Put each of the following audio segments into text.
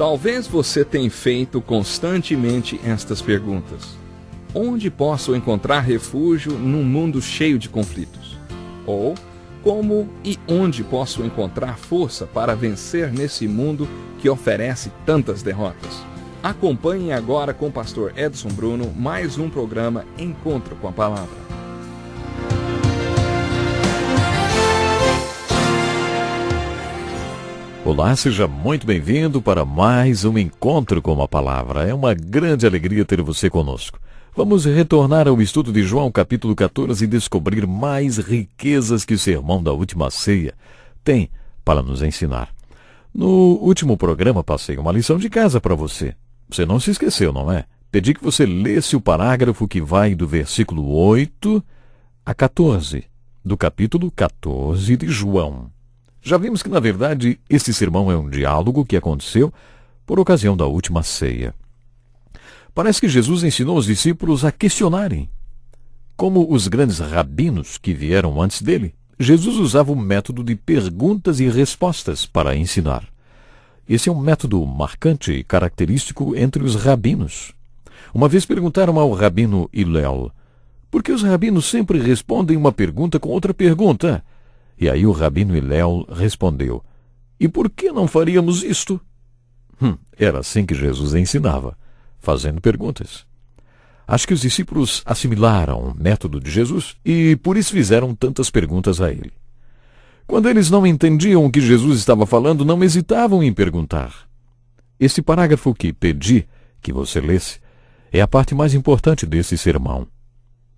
Talvez você tenha feito constantemente estas perguntas. Onde posso encontrar refúgio num mundo cheio de conflitos? Ou, como e onde posso encontrar força para vencer nesse mundo que oferece tantas derrotas? Acompanhe agora com o pastor Edson Bruno mais um programa Encontro com a Palavra. Olá, seja muito bem-vindo para mais um Encontro com a Palavra. É uma grande alegria ter você conosco. Vamos retornar ao estudo de João capítulo 14 e descobrir mais riquezas que o sermão da última ceia tem para nos ensinar. No último programa passei uma lição de casa para você. Você não se esqueceu, não é? Pedi que você lesse o parágrafo que vai do versículo 8 a 14, do capítulo 14 de João. Já vimos que, na verdade, esse sermão é um diálogo que aconteceu por ocasião da última ceia. Parece que Jesus ensinou os discípulos a questionarem. Como os grandes rabinos que vieram antes dele, Jesus usava o método de perguntas e respostas para ensinar. Esse é um método marcante e característico entre os rabinos. Uma vez perguntaram ao rabino Hillel, por que os rabinos sempre respondem uma pergunta com outra pergunta? E aí o rabino Hillel respondeu, e por que não faríamos isto? Era assim que Jesus ensinava, fazendo perguntas. Acho que os discípulos assimilaram o método de Jesus e por isso fizeram tantas perguntas a ele. Quando eles não entendiam o que Jesus estava falando, não hesitavam em perguntar. Esse parágrafo que pedi que você lesse é a parte mais importante desse sermão.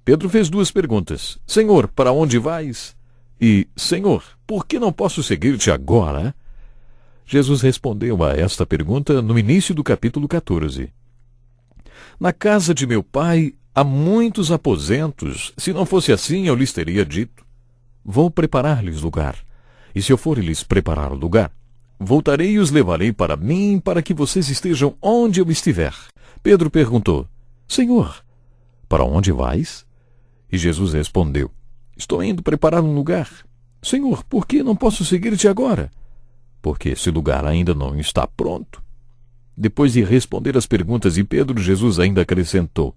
Pedro fez duas perguntas. Senhor, para onde vais? E, Senhor, por que não posso seguir-te agora? Jesus respondeu a esta pergunta no início do capítulo 14. Na casa de meu pai há muitos aposentos. Se não fosse assim, eu lhes teria dito. Vou preparar-lhes lugar. E se eu for lhes preparar lugar, voltarei e os levarei para mim, para que vocês estejam onde eu estiver. Pedro perguntou, Senhor, para onde vais? E Jesus respondeu, estou indo preparar um lugar. Senhor, por que não posso seguir-te agora? Porque esse lugar ainda não está pronto. Depois de responder as perguntas de Pedro, Jesus ainda acrescentou,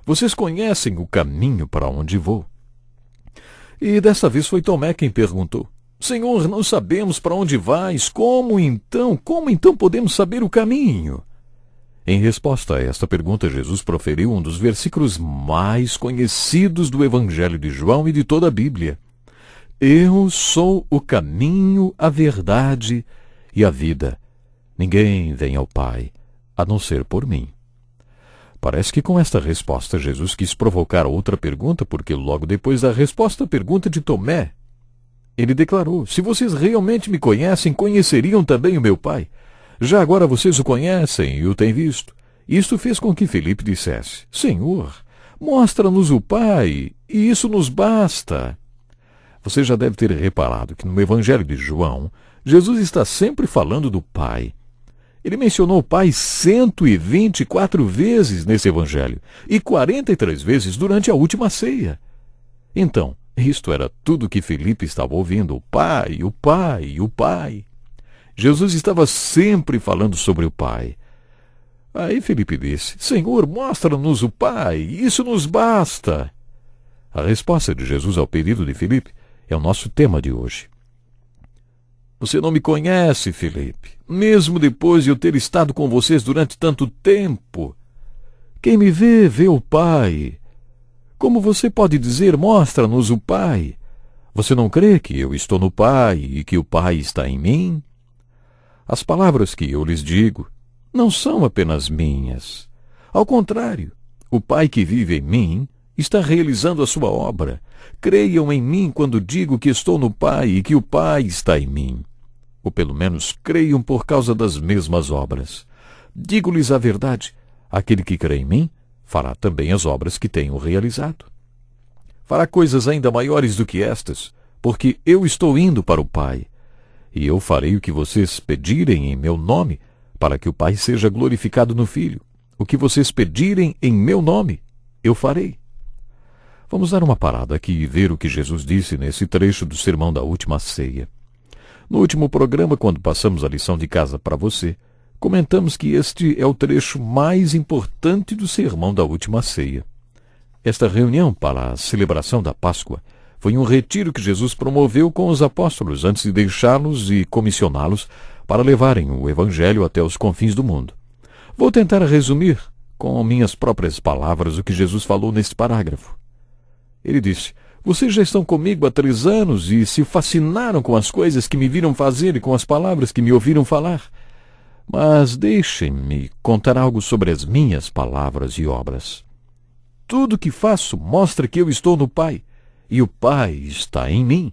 vocês conhecem o caminho para onde vou? E desta vez foi Tomé quem perguntou, Senhor, não sabemos para onde vais, como então podemos saber o caminho? Em resposta a esta pergunta, Jesus proferiu um dos versículos mais conhecidos do Evangelho de João e de toda a Bíblia. Eu sou o caminho, a verdade e a vida. Ninguém vem ao Pai, a não ser por mim. Parece que com esta resposta Jesus quis provocar outra pergunta, porque logo depois da resposta à pergunta de Tomé, ele declarou, se vocês realmente me conhecem, conheceriam também o meu Pai. Já agora vocês o conhecem e o têm visto. Isto fez com que Filipe dissesse, Senhor, mostra-nos o Pai, e isso nos basta. Você já deve ter reparado que no Evangelho de João, Jesus está sempre falando do Pai. Ele mencionou o Pai 124 vezes nesse Evangelho, e 43 vezes durante a última ceia. Então, isto era tudo que Filipe estava ouvindo, o Pai, o Pai, o Pai. Jesus estava sempre falando sobre o Pai. Aí Filipe disse, Senhor, mostra-nos o Pai, isso nos basta. A resposta de Jesus ao pedido de Filipe é o nosso tema de hoje. Você não me conhece, Filipe, mesmo depois de eu ter estado com vocês durante tanto tempo. Quem me vê, vê o Pai. Como você pode dizer, mostra-nos o Pai? Você não crê que eu estou no Pai e que o Pai está em mim? As palavras que eu lhes digo não são apenas minhas. Ao contrário, o Pai que vive em mim está realizando a sua obra. Creiam em mim quando digo que estou no Pai e que o Pai está em mim. Ou pelo menos creiam por causa das mesmas obras. Digo-lhes a verdade, aquele que crê em mim fará também as obras que tenho realizado. Fará coisas ainda maiores do que estas, porque eu estou indo para o Pai. E eu farei o que vocês pedirem em meu nome, para que o Pai seja glorificado no Filho. O que vocês pedirem em meu nome, eu farei. Vamos dar uma parada aqui e ver o que Jesus disse nesse trecho do sermão da última ceia. No último programa, quando passamos a lição de casa para você, Comentamos que este é o trecho mais importante do sermão da última ceia. Esta reunião para a celebração da Páscoa foi um retiro que Jesus promoveu com os apóstolos antes de deixá-los e comissioná-los para levarem o Evangelho até os confins do mundo. Vou tentar resumir com minhas próprias palavras o que Jesus falou neste parágrafo. Ele disse: "Vocês já estão comigo há 3 anos e se fascinaram com as coisas que me viram fazer e com as palavras que me ouviram falar. Mas deixem-me contar algo sobre as minhas palavras e obras. Tudo o que faço mostra que eu estou no Pai, e o Pai está em mim."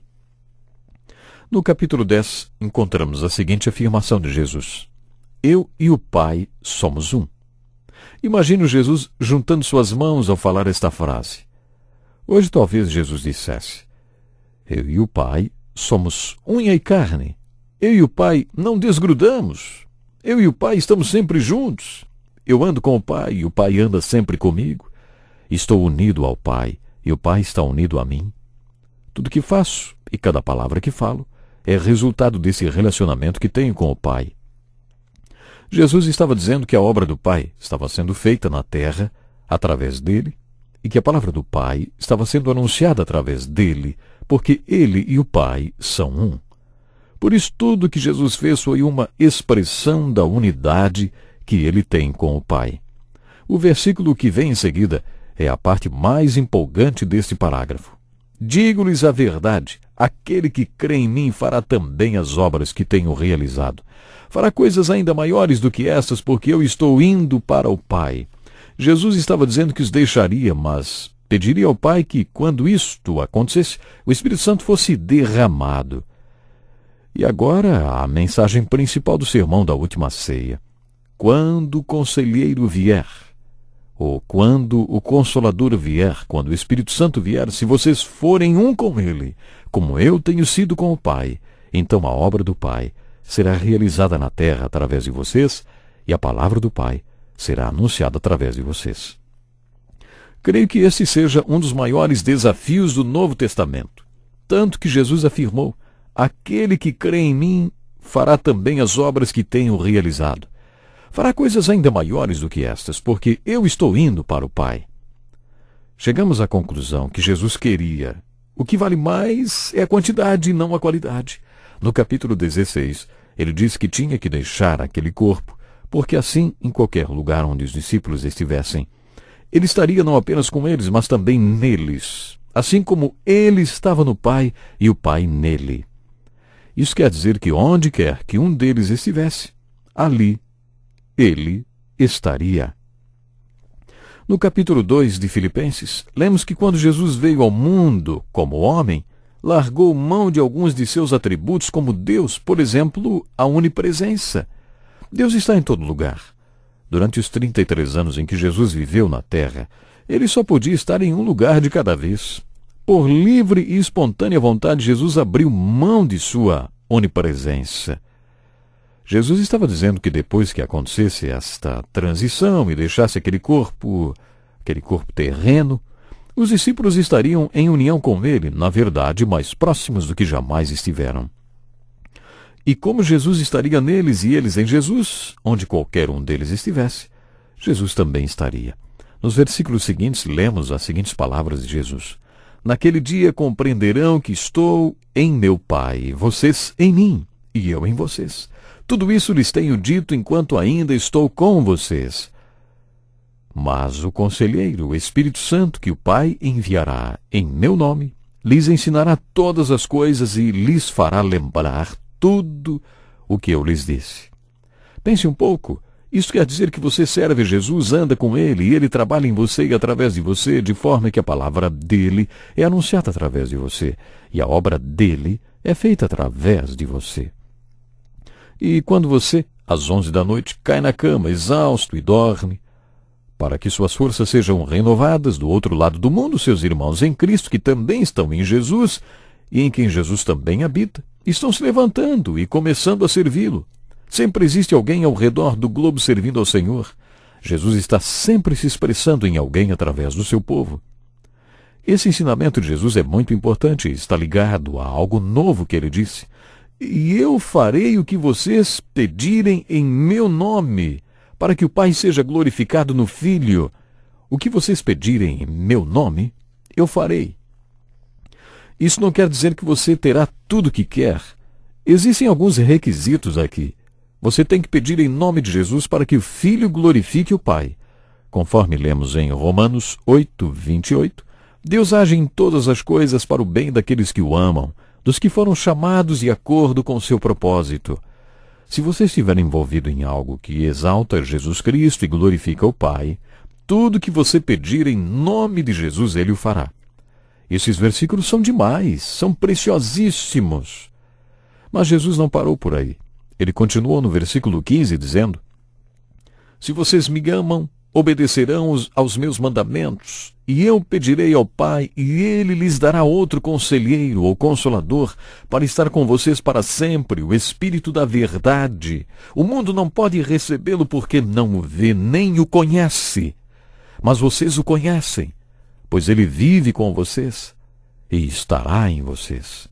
No capítulo 10, encontramos a seguinte afirmação de Jesus: "Eu e o Pai somos um." Imagino Jesus juntando suas mãos ao falar esta frase. Hoje talvez Jesus dissesse: "Eu e o Pai somos unha e carne. Eu e o Pai não desgrudamos. Eu e o Pai estamos sempre juntos. Eu ando com o Pai e o Pai anda sempre comigo. Estou unido ao Pai e o Pai está unido a mim. Tudo que faço e cada palavra que falo é resultado desse relacionamento que tenho com o Pai." Jesus estava dizendo que a obra do Pai estava sendo feita na terra através dele e que a palavra do Pai estava sendo anunciada através dele, porque ele e o Pai são um. Por isso, tudo que Jesus fez foi uma expressão da unidade que ele tem com o Pai. O versículo que vem em seguida é a parte mais empolgante deste parágrafo. "Digo-lhes a verdade, aquele que crê em mim fará também as obras que tenho realizado. Fará coisas ainda maiores do que estas, porque eu estou indo para o Pai." Jesus estava dizendo que os deixaria, mas pediria ao Pai que, quando isto acontecesse, o Espírito Santo fosse derramado. E agora a mensagem principal do sermão da última ceia. Quando o conselheiro vier, ou quando o Consolador vier, quando o Espírito Santo vier, se vocês forem um com ele, como eu tenho sido com o Pai, então a obra do Pai será realizada na terra através de vocês, e a palavra do Pai será anunciada através de vocês. Creio que este seja um dos maiores desafios do Novo Testamento. Tanto que Jesus afirmou: "Aquele que crê em mim fará também as obras que tenho realizado. Fará coisas ainda maiores do que estas, porque eu estou indo para o Pai." Chegamos à conclusão que Jesus queria. O que vale mais é a quantidade e não a qualidade. No capítulo 16, ele disse que tinha que deixar aquele corpo, porque assim, em qualquer lugar onde os discípulos estivessem, ele estaria não apenas com eles, mas também neles, assim como ele estava no Pai e o Pai nele. Isso quer dizer que onde quer que um deles estivesse, ali ele estaria. No capítulo 2 de Filipenses, lemos que quando Jesus veio ao mundo como homem, largou mão de alguns de seus atributos como Deus, por exemplo, a onipresença. Deus está em todo lugar. Durante os 33 anos em que Jesus viveu na terra, ele só podia estar em um lugar de cada vez. Por livre e espontânea vontade, Jesus abriu mão de sua onipresença. Jesus estava dizendo que depois que acontecesse esta transição e deixasse aquele corpo terreno, os discípulos estariam em união com ele, na verdade, mais próximos do que jamais estiveram. E como Jesus estaria neles e eles em Jesus, onde qualquer um deles estivesse, Jesus também estaria. Nos versículos seguintes, lemos as seguintes palavras de Jesus: "Naquele dia compreenderão que estou em meu Pai, vocês em mim, e eu em vocês. Tudo isso lhes tenho dito enquanto ainda estou com vocês. Mas o Conselheiro, o Espírito Santo, que o Pai enviará em meu nome, lhes ensinará todas as coisas e lhes fará lembrar tudo o que eu lhes disse." Pense um pouco. Isso quer dizer que você serve a Jesus, anda com ele, e ele trabalha em você e através de você, de forma que a palavra dele é anunciada através de você, e a obra dele é feita através de você. E quando você, às 11 da noite, cai na cama, exausto, e dorme, para que suas forças sejam renovadas, do outro lado do mundo, seus irmãos em Cristo, que também estão em Jesus, e em quem Jesus também habita, estão se levantando e começando a servi-lo. Sempre existe alguém ao redor do globo servindo ao Senhor. Jesus está sempre se expressando em alguém através do seu povo. Esse ensinamento de Jesus é muito importante e está ligado a algo novo que ele disse. e eu farei o que vocês pedirem em meu nome, para que o Pai seja glorificado no Filho. O que vocês pedirem em meu nome, eu farei. Isso não quer dizer que você terá tudo o que quer. Existem alguns requisitos aqui. Você tem que pedir em nome de Jesus para que o Filho glorifique o Pai. Conforme lemos em Romanos 8:28, Deus age em todas as coisas para o bem daqueles que o amam, dos que foram chamados de acordo com o seu propósito. Se você estiver envolvido em algo que exalta Jesus Cristo e glorifica o Pai, tudo que você pedir em nome de Jesus, Ele o fará. Esses versículos são demais, são preciosíssimos. Mas Jesus não parou por aí. Ele continuou no versículo 15, dizendo: Se vocês me amam, obedecerão aos meus mandamentos, e eu pedirei ao Pai, e Ele lhes dará outro conselheiro ou consolador, para estar com vocês para sempre, o Espírito da verdade. O mundo não pode recebê-lo porque não o vê, nem o conhece. Mas vocês o conhecem, pois Ele vive com vocês e estará em vocês.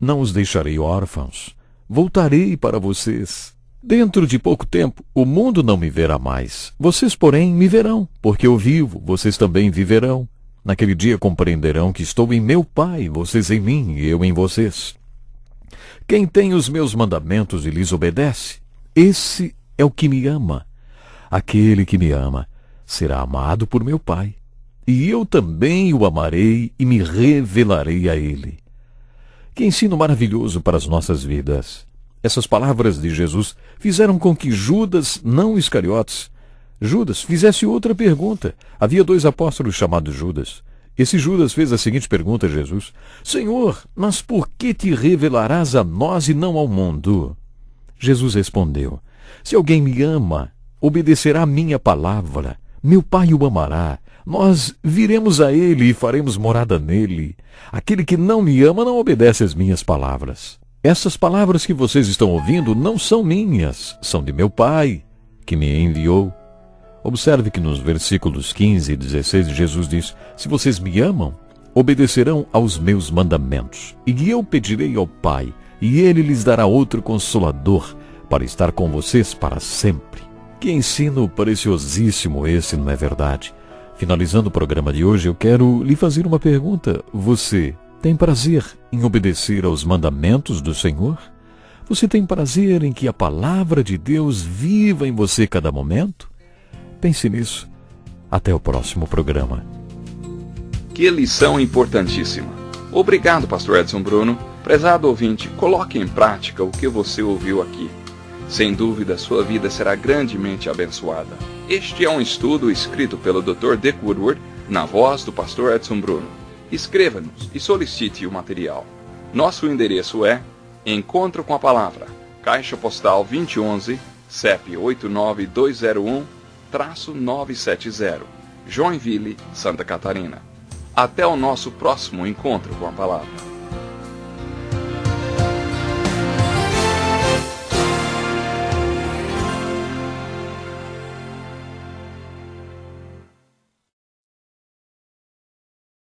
Não os deixarei órfãos, voltarei para vocês. Dentro de pouco tempo, o mundo não me verá mais. Vocês, porém, me verão, porque eu vivo, vocês também viverão. Naquele dia compreenderão que estou em meu Pai, vocês em mim e eu em vocês. Quem tem os meus mandamentos e lhes obedece, esse é o que me ama. Aquele que me ama será amado por meu Pai, e eu também o amarei e me revelarei a ele. Que ensino maravilhoso para as nossas vidas! Essas palavras de Jesus fizeram com que Judas, não Iscariotes, Judas fizesse outra pergunta. Havia 2 apóstolos chamados Judas. Esse Judas fez a seguinte pergunta a Jesus: Senhor, mas por que te revelarás a nós e não ao mundo? Jesus respondeu: Se alguém me ama, obedecerá a minha palavra. Meu Pai o amará. Nós viremos a ele e faremos morada nele. Aquele que não me ama não obedece às minhas palavras. Essas palavras que vocês estão ouvindo não são minhas, são de meu Pai, que me enviou. Observe que nos versículos 15 e 16 Jesus diz: Se vocês me amam, obedecerão aos meus mandamentos. E eu pedirei ao Pai, e ele lhes dará outro consolador, para estar com vocês para sempre. Que ensino preciosíssimo esse, não é verdade? Finalizando o programa de hoje, eu quero lhe fazer uma pergunta. Você tem prazer em obedecer aos mandamentos do Senhor? Você tem prazer em que a palavra de Deus viva em você cada momento? Pense nisso. Até o próximo programa. Que lição importantíssima. Obrigado, Pastor Edson Bruno. Prezado ouvinte, coloque em prática o que você ouviu aqui. Sem dúvida, sua vida será grandemente abençoada. Este é um estudo escrito pelo Dr. Dick Woodward, na voz do Pastor Edson Bruno. Escreva-nos e solicite o material. Nosso endereço é Encontro com a Palavra, Caixa Postal 2011, CEP 89201-970, Joinville, Santa Catarina. Até o nosso próximo Encontro com a Palavra.